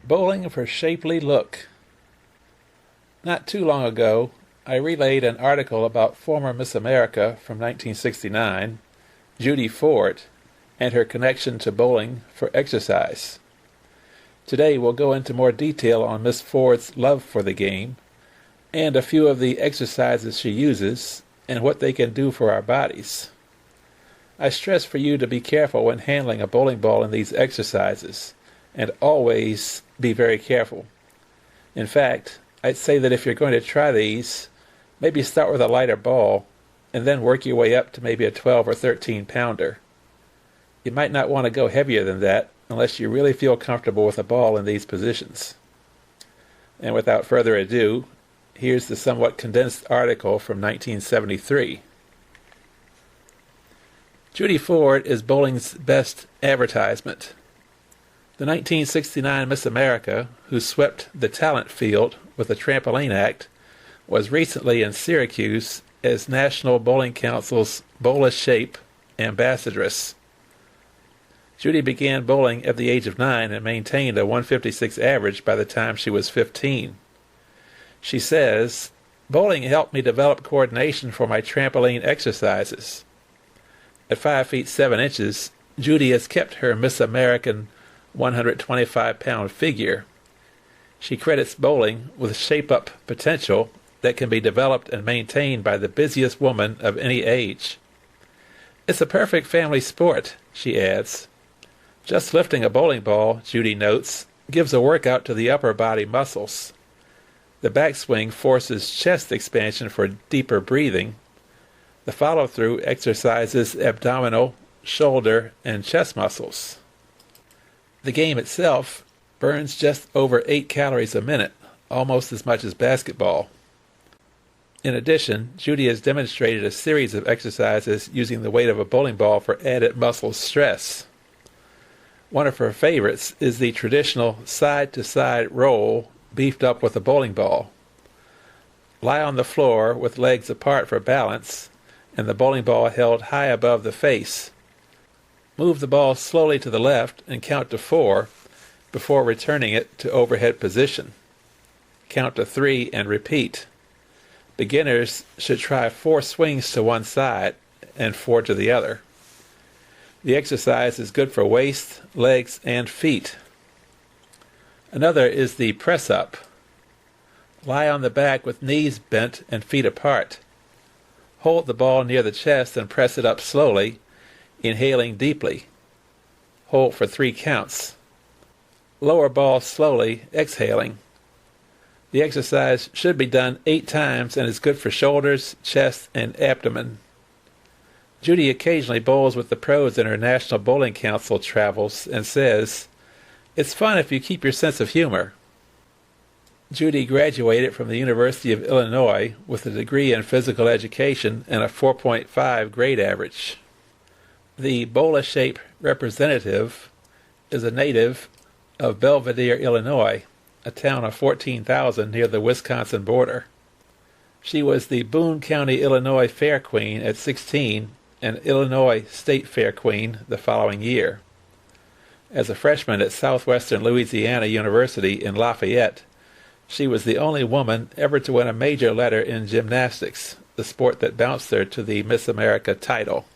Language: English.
Bowling for shapely look. Not too long ago, I relayed an article about former Miss America from 1969, Judy Ford, and her connection to bowling for exercise. Today we'll go into more detail on Miss Ford's love for the game, and a few of the exercises she uses, and what they can do for our bodies. I stress for you to be careful when handling a bowling ball in these exercises, and always be very careful. In fact, I'd say that if you're going to try these, maybe start with a lighter ball, and then work your way up to maybe a 12 or 13 pounder. You might not want to go heavier than that unless you really feel comfortable with a ball in these positions. And without further ado, here's the somewhat condensed article from 1973. Judy Ford is bowling's best advertisement. The 1969 Miss America, who swept the talent field with the trampoline act, was recently in Syracuse as National Bowling Council's Bowler's Shape ambassadress. Judy began bowling at the age of 9 and maintained a 156 average by the time she was 15. She says, "Bowling helped me develop coordination for my trampoline exercises." At 5 feet 7 inches, Judy has kept her Miss American 125-pound figure. She credits bowling with shape-up potential that can be developed and maintained by the busiest woman of any age. "It's a perfect family sport," she adds. Just lifting a bowling ball, Judy notes, gives a workout to the upper body muscles. The backswing forces chest expansion for deeper breathing. The follow-through exercises abdominal, shoulder, and chest muscles. The game itself burns just over 8 calories a minute, almost as much as basketball. In addition, Judy has demonstrated a series of exercises using the weight of a bowling ball for added muscle stress. One of her favorites is the traditional side-to-side roll beefed up with a bowling ball. Lie on the floor with legs apart for balance, and the bowling ball held high above the face. Move the ball slowly to the left and count to 4 before returning it to overhead position. Count to 3 and repeat. Beginners should try 4 swings to one side and 4 to the other. The exercise is good for waist, legs, and feet. Another is the press-up. Lie on the back with knees bent and feet apart. Hold the ball near the chest and press it up slowly, inhaling deeply. Hold for 3 counts. Lower ball slowly, exhaling. The exercise should be done 8 times and is good for shoulders, chest, and abdomen. Judy occasionally bowls with the pros in her National Bowling Council travels and says, "It's fun if you keep your sense of humor." Judy graduated from the University of Illinois with a degree in physical education and a 4.5 grade average. The Bowler Shape representative is a native of Belvidere, Illinois, a town of 14,000 near the Wisconsin border. She was the Boone County, Illinois Fair Queen at 16 and Illinois State Fair Queen the following year. As a freshman at Southwestern Louisiana University in Lafayette, she was the only woman ever to win a major letter in gymnastics, the sport that bounced her to the Miss America title.